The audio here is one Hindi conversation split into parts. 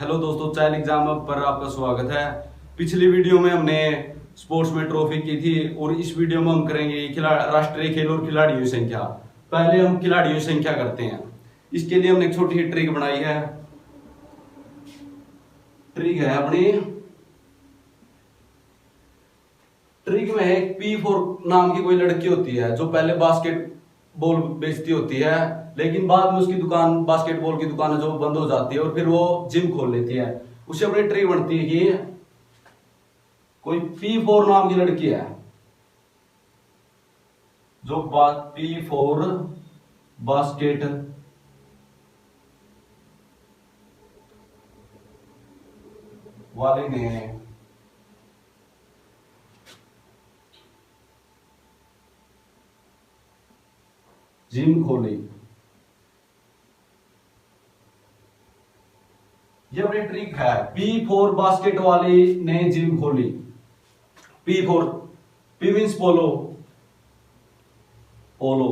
हेलो दोस्तों, चाइल्ड एग्जाम पर आपका स्वागत है। पिछली वीडियो में हमने स्पोर्ट्स में ट्रॉफी की थी और इस वीडियो में हम करेंगे राष्ट्रीय खेल और खिलाड़ियों की संख्या। पहले हम खिलाड़ियों की संख्या करते हैं। इसके लिए हमने एक छोटी सी ट्रिक बनाई है। ट्रिक है अपनी, ट्रिक में एक P4 नाम की कोई लड़की होती है जो पहले बास्केटबॉल बेचती होती है, लेकिन बाद में उसकी दुकान, बास्केटबॉल की दुकान जो बंद हो जाती है और फिर वो जिम खोल लेती है। उससे अपनी ट्रिक बनती है कि कोई P4 नाम की लड़की है जो P4 बास्केट वाले ने जिम खोली। ये अपनी ट्रिक है। P4 बास्केट वाले ने जिम खोली। P4, P मीन्स पोलो, पोलो,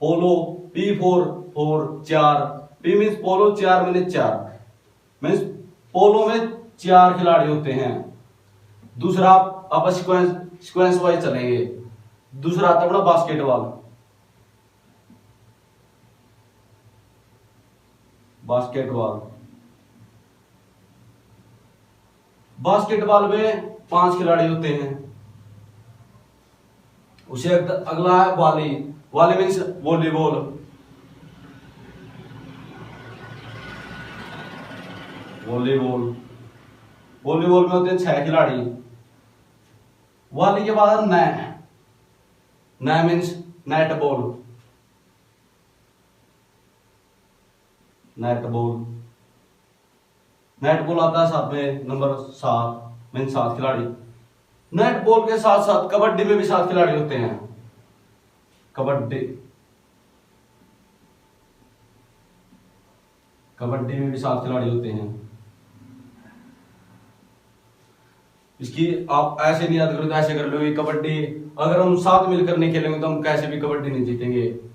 पोलो, P4 4 4, P मीन्स पोलो, 4 मीन्स 4 मीन्स पोलो में 4 खिलाड़ी होते हैं। दूसरा आप सिक्वेंस वाइज चलेंगे। दूसरा आता है अपना बास्केटबॉल। बास्केटबॉल बास्केटबॉल में 5 खिलाड़ी होते हैं। उसे अगला है volley. Volley means volleyball. Volleyball volleyball में होते हैं 6 खिलाड़ी। वॉली के बाद net. Net means netball. Netball netball आता है साथ में नंबर 7 मीन्स 7 खिलाड़ी। नेटबॉल के साथ साथ कबड्डी में भी 7 खिलाड़ी होते हैं। कबड्डी कबड्डी में भी 7 खिलाड़ी होते हैं। इसकी आप ऐसे नहीं याद करो तो ऐसे कर लो। ये कबड्डी अगर हम साथ मिलकर नहीं खेलेंगे तो हम कैसे भी कबड्डी नहीं जीतेंगे।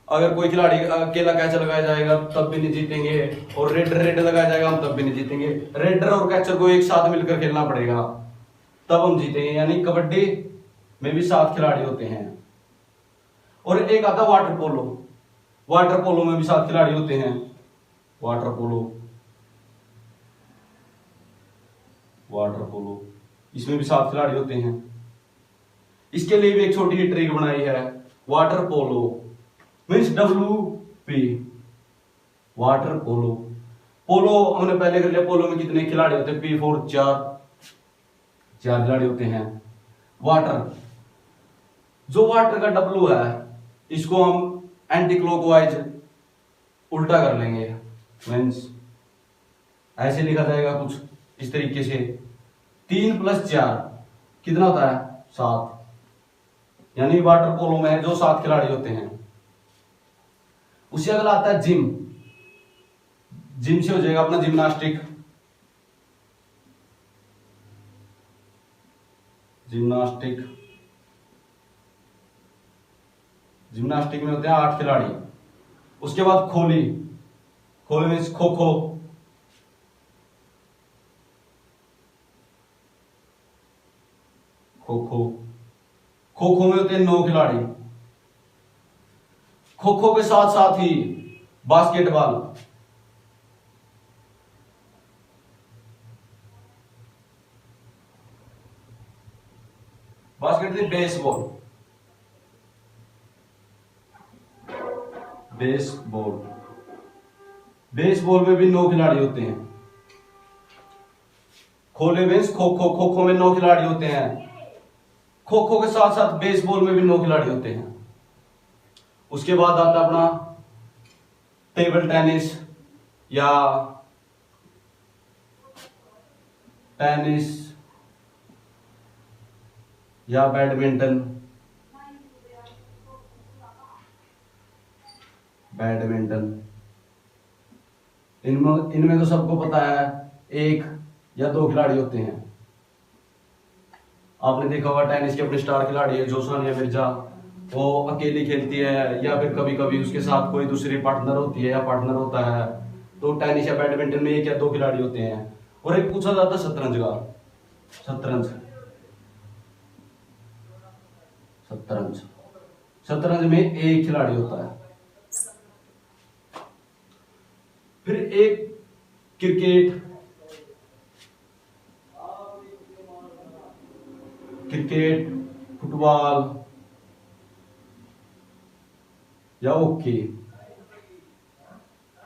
अगर कोई खिलाड़ी अकेला कैच लगाया जाएगा तब भी नहीं जीतेंगे, और रेड लगाया जाएगा हम तब भी नहीं जीतेंगे। रेडर और कैचर को एक साथ मिलकर खेलना पड़ेगा तब हम जीतेंगे। यानी कबड्डी में भी 7 खिलाड़ी होते हैं। और एक आता वाटर पोलो। वाटर पोलो में भी 7 खिलाड़ी होते हैं। वाटर पोलो वाटर पोलो इसमें भी 7 खिलाड़ी होते हैं। इसके लिए भी एक छोटी सी ट्रिक बनाई है। Water polo means WP, water polo. Polo हमने पहले कर लिया। पोलो में कितने खिलाड़ी होते हैं? P4 4 खिलाड़ी होते हैं। वाटर, जो वाटर का W है इसको हम एंटी क्लॉकवाइज उल्टा कर लेंगे। मीन्स ऐसे लिखा जाएगा कुछ इस तरीके से। 3 + 4 कितना होता है? 7। यानी वाटर पोलो में जो 7 खिलाड़ी होते हैं। उसी अगला आता है जिम। जिम से हो जाएगा अपना जिम्नास्टिक। जिम्नास्टिक जिम्नास्टिक में होते हैं 8 खिलाड़ी। उसके बाद खोली। खोली मीन्स खो खो। खो खो खो खो में होते हैं 9 खिलाड़ी। खो खो के साथ साथ ही बास्केटबॉल। बेसबॉल। बेसबॉल बेसबॉल में भी 9 खिलाड़ी होते हैं। खोले मीन्स खो खो। खो खो में 9 खिलाड़ी होते हैं। खो खो के साथ साथ बेसबॉल में भी 9 खिलाड़ी होते हैं। उसके बाद आता अपना टेबल टेनिस या बैडमिंटन। इनमें तो सबको पता है 1 या 2 खिलाड़ी होते हैं। आपने देखा होगा टेनिस के अपने स्टार खिलाड़ी है जो सानिया मिर्जा। वो अकेली खेलती है या फिर कभी कभी उसके साथ कोई दूसरी पार्टनर होती है या पार्टनर होता है। तो टेनिस या बैडमिंटन में एक या दो खिलाड़ी होते हैं। और एक पूछा जाता है शतरंज का। शतरंज शतरंज शतरंज में एक खिलाड़ी होता है। फिर एक क्रिकेट, क्रिकेट, फुटबॉल या हॉकी,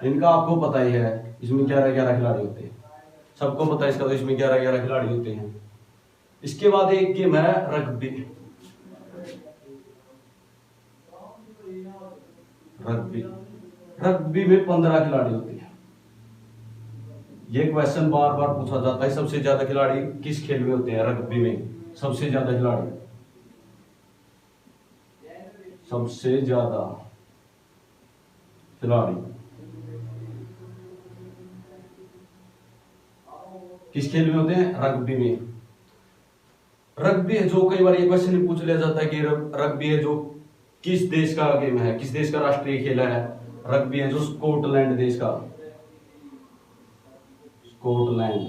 इनका आपको पता ही है, इसमें 11-11 खिलाड़ी होते हैं। सबको पता है इसका, तो इसमें 11-11 खिलाड़ी होते हैं। इसके बाद एक गेम है रग्बी। रग्बी रग्बी में 15 खिलाड़ी होते हैं। ये क्वेश्चन बार बार पूछा जाता है, सबसे ज्यादा खिलाड़ी किस खेल में होते हैं? रग्बी में सबसे ज्यादा खिलाड़ी, सबसे ज्यादा खिलाड़ी किस खेल में होते हैं? रग्बी में। रग्बी है जो, कई बार ये क्वेश्चन पूछ लिया जाता है कि रग्बी है जो किस देश का गेम है, किस देश का राष्ट्रीय खेल है? रग्बी है जो स्कॉटलैंड देश का, स्कॉटलैंड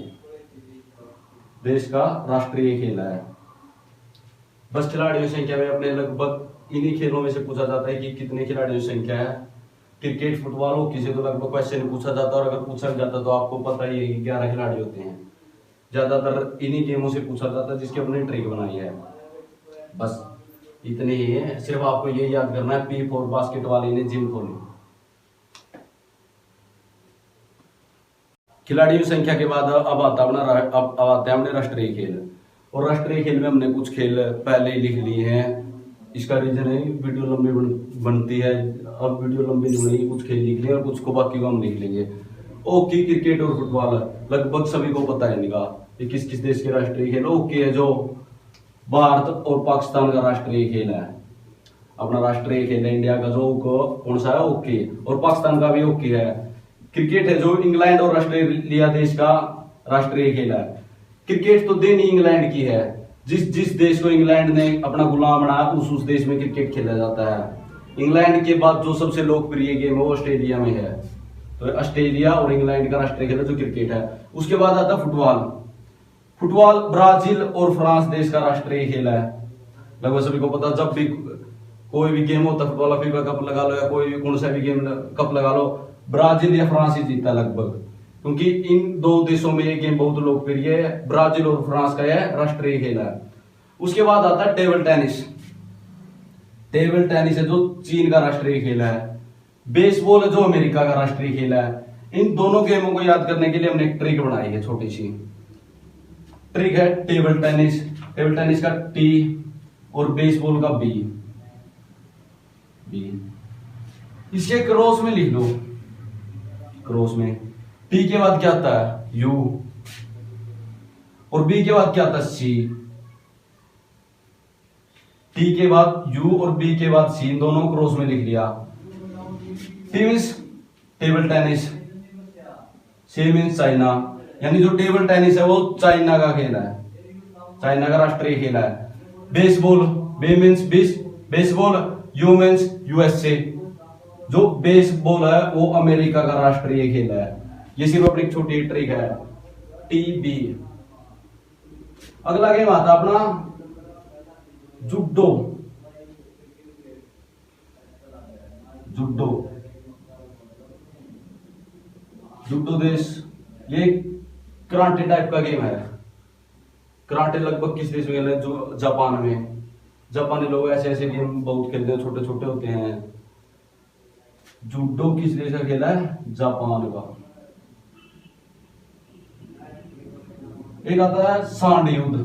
देश का राष्ट्रीय खेल है। बस खिलाड़ियों की संख्या में अपने लगभग इन्हीं खेलों में से पूछा जाता है कि कितने खिलाड़ियों की संख्या है। क्रिकेट, फुटबॉल, हॉकी से तो लगभग क्वेश्चन पूछा जाता है, और अगर पूछा जाता तो आपको पता ही है कि 11 खिलाड़ी होते हैं। ज्यादातर इन्हीं गेमों से पूछा जाता है जिसकी अपने ट्रिक बनाई है। बस इतने ही है, सिर्फ आपको ये याद करना है, पी फॉर बास्केट वाले ने जिम खोली। खिलाड़ियों की संख्या के बाद अब आता है हमने राष्ट्रीय खेल। और राष्ट्रीय खेल में हमने कुछ खेल पहले ही लिख लिए हैं। इसका रीजन है वीडियो लंबी बनती है, अब वीडियो लंबी नहीं बनेगी, कुछ खेल लिख लिए और कुछ को बाकी को हम लिख लेंगे। हॉकी, क्रिकेट और फुटबॉल लगभग सभी को पता है इनका कि किस किस देश के राष्ट्रीय खेल। हॉकी है जो भारत और पाकिस्तान का राष्ट्रीय खेल है, अपना राष्ट्रीय खेल है इंडिया का, जो कौन सा है? हॉकी। और पाकिस्तान का भी हॉकी है। क्रिकेट है जो इंग्लैंड और ऑस्ट्रेलिया देश का राष्ट्रीय खेल है। क्रिकेट तो देन इंग्लैंड की है, जिस जिस देश को इंग्लैंड ने अपना गुलाम बनाया उस देश में क्रिकेट खेला जाता है। इंग्लैंड के बाद जो सबसे लोकप्रिय गेम है वो ऑस्ट्रेलिया में है, तो ऑस्ट्रेलिया और इंग्लैंड का राष्ट्रीय खेल है जो क्रिकेट है। उसके बाद आता फुटबॉल। फुटबॉल ब्राजील और फ्रांस देश का राष्ट्रीय खेल है। लगभग सभी को पता, जब भी कोई भी गेम होता है, फुटबॉल फीफा कप लगा लो या कोई भी कौन सा भी गेम कप लगा लो, ब्राजील या फ्रांस ही जीता लगभग, क्योंकि इन दो देशों में ये गेम बहुत लोकप्रिय है। ब्राजील और फ्रांस का यह राष्ट्रीय खेल है। उसके बाद आता है टेबल टेनिस। टेबल टेनिस है जो चीन का राष्ट्रीय खेल है। बेसबॉल है जो अमेरिका का राष्ट्रीय खेल है। इन दोनों गेमों को याद करने के लिए हमने एक ट्रिक बनाई है, छोटी सी ट्रिक है। टेबल टेनिस, टेबल टेनिस का टी और बेसबॉल का बी। इसके क्रॉस में लिख लो, क्रॉस में टी के बाद क्या आता है? यू, और बी के बाद क्या आता है? सी। टी के बाद यू और बी के बाद सी, दोनों क्रॉस में लिख लिया। T means table tennis, C means China, यानी जो टेबल टेनिस है वो चाइना का खेल है, चाइना का राष्ट्रीय खेल है। Baseball, B means baseball, U means USA, जो बेसबॉल है वो अमेरिका का राष्ट्रीय खेल है। ये सिर्फ अपनी छोटी ट्रिक है, टीबी। अगला गेम आता अपना जुडो। जुडो, जुडो देश, ये कराटे टाइप का गेम है। कराटे लगभग किस देश में खेलते हैं? जो जापान में। जापानी लोग ऐसे ऐसे गेम बहुत खेलते हैं, छोटे छोटे होते हैं। जूडो किस देश का खेल है? जापान का। एक आता है सांड युद्ध।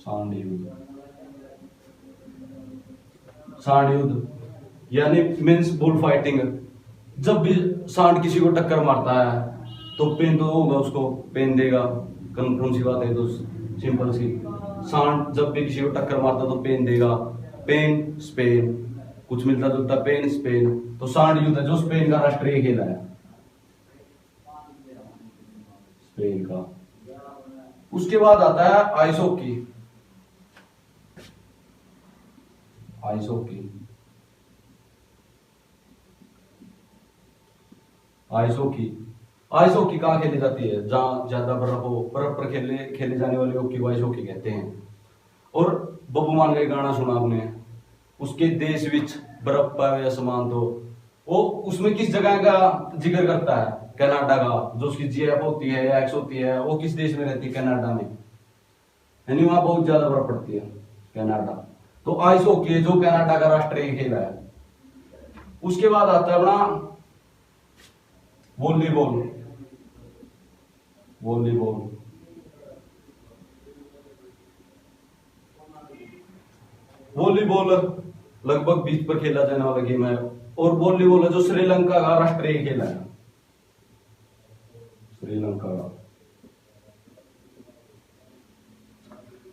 सांड युद्ध, सांड युद्ध यानी मीन्स बुल फाइटिंग। जब भी सांड किसी को टक्कर मारता है तो पेन तो होगा, उसको पेन देगा, कन्फर्म सी बात है, तो सिंपल सी। सांड जब भी किसी को टक्कर मारता तो पेन देगा। पेन स्पेन, कुछ मिलता जुलता, पेन स्पेन, तो सांड युद्ध है जो स्पेन का राष्ट्रीय खेल है, स्पेन का। उसके बाद आता है ice hockey. Ice hockey ice hockey. Ice hockey कहाँ खेली जाती है? जहाँ ज्यादा बर्फ हो, बर्फ पर खेले खेले जाने वाली हॉकी को आइस हॉकी कहते हैं। और बब्बू मान का एक गाना सुना आपने, उसके देश विच बर्फ पावे आसमान, तो वो उसमें किस जगह का जिक्र करता है? कनाडा का। जो उसकी जीएफ होती है या एक्स होती है, वो किस देश में रहती है? कनाडा में। यानी वहां बहुत ज्यादा बर्फ पड़ती है, कनाडा। तो आइस हॉकी है जो कनाडा का राष्ट्रीय खेल है। उसके बाद आता है अपना वॉलीबॉल। वॉलीबॉल वॉलीबॉल लगभग बीच पर खेला जाने वाला गेम है। और वॉलीबॉल है जो श्रीलंका का राष्ट्रीय खेल है। श्रीलंका का।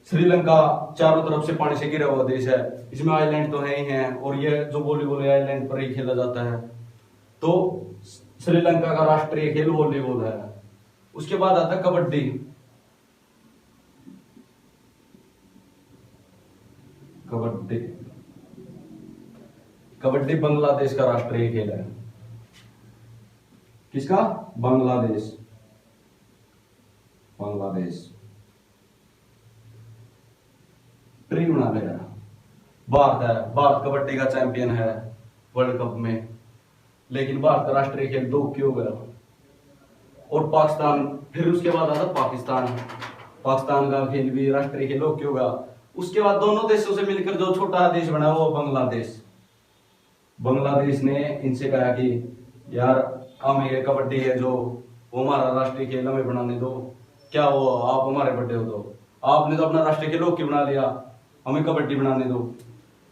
श्रीलंका चारों तरफ से पानी से घिरा हुआ देश है। इसमें आइलैंड तो है ही है, और ये जो वॉलीबॉल है आइलैंड पर ही खेला जाता है। तो श्रीलंका का राष्ट्रीय खेल वॉलीबॉल है। उसके बाद आता है कबड्डी। कबड्डी कबड्डी बांग्लादेश का राष्ट्रीय खेल है। किसका? बांग्लादेश। बांग्लादेश ट्री बना गया। भारत है, भारत कबड्डी का चैंपियन है वर्ल्ड कप में। लेकिन भारत का राष्ट्रीय खेल दो क्यों गया? और पाकिस्तान, फिर उसके बाद आता पाकिस्तान। पाकिस्तान का खेल भी राष्ट्रीय खेल हो क्यों गया? उसके बाद दोनों देशों से मिलकर जो छोटा देश बना वो बांग्लादेश। बांग्लादेश ने इनसे कहा कि यार हमें ये कबड्डी है जो वो हमारा राष्ट्रीय खेल हमें बनाने दो। क्या वो आप हमारे बड़े हो, तो आपने तो अपना राष्ट्रीय खेल हॉकी बना लिया, हमें कबड्डी बनाने दो।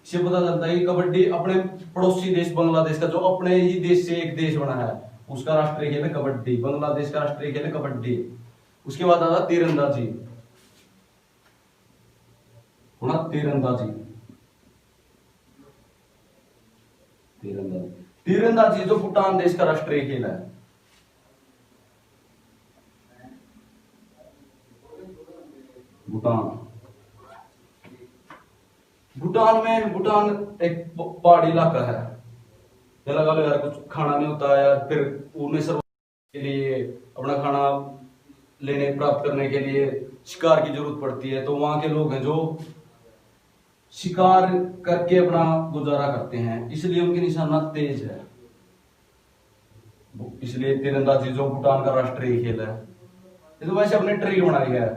इससे पता चलता है कि कबड्डी अपने पड़ोसी देश बांग्लादेश का, जो अपने ही देश से एक देश बना है, उसका राष्ट्रीय खेल है कबड्डी। बांग्लादेश का राष्ट्रीय खेल है कबड्डी। उसके बाद आता तीरंदाजी। तीरंदाजी तीरंदाजी तीरंदाजी जो भूटान देश का राष्ट्रीय खेल है। भूटान भूटान एक पहाड़ी इलाका है। ये लगा लो यार कुछ खाना नहीं होता है, फिर उन्हें सर्वाइव के लिए, अपना खाना लेने प्राप्त करने के लिए शिकार की जरूरत पड़ती है। तो वहां के लोग हैं जो शिकार करके अपना गुजारा करते हैं, इसलिए उनकी निशाना तेज है। इसलिए तीरंदाजी जो भूटान का राष्ट्रीय खेल है। ये तो वैसे अपने ट्रिक बनाई है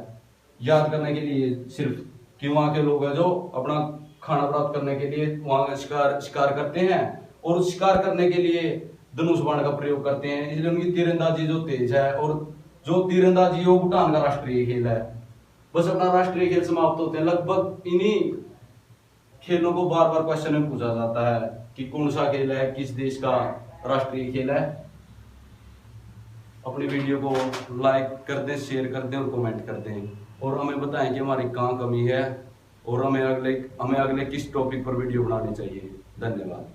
याद करने के लिए, सिर्फ कि वहां के लोग हैं जो अपना खाना प्राप्त करने के लिए वहां शिकार करते हैं, और शिकार करने के लिए धनुष बाण का प्रयोग करते हैं। इसलिए उनकी तीरंदाजी जो तेज है। और जो तीरंदाजी वो भूटान का राष्ट्रीय खेल है। बस अपना राष्ट्रीय खेल समाप्त होते हैं। लगभग इन्हीं खेलों को बार बार क्वेश्चन में पूछा जाता है कि कौन सा खेल है, किस देश का राष्ट्रीय खेल है। अपनी वीडियो को लाइक कर दें, शेयर कर दें और कमेंट कर दें, और हमें बताएं कि हमारी कहाँ कमी है, और हमें अगले किस टॉपिक पर वीडियो बनानी चाहिए। धन्यवाद।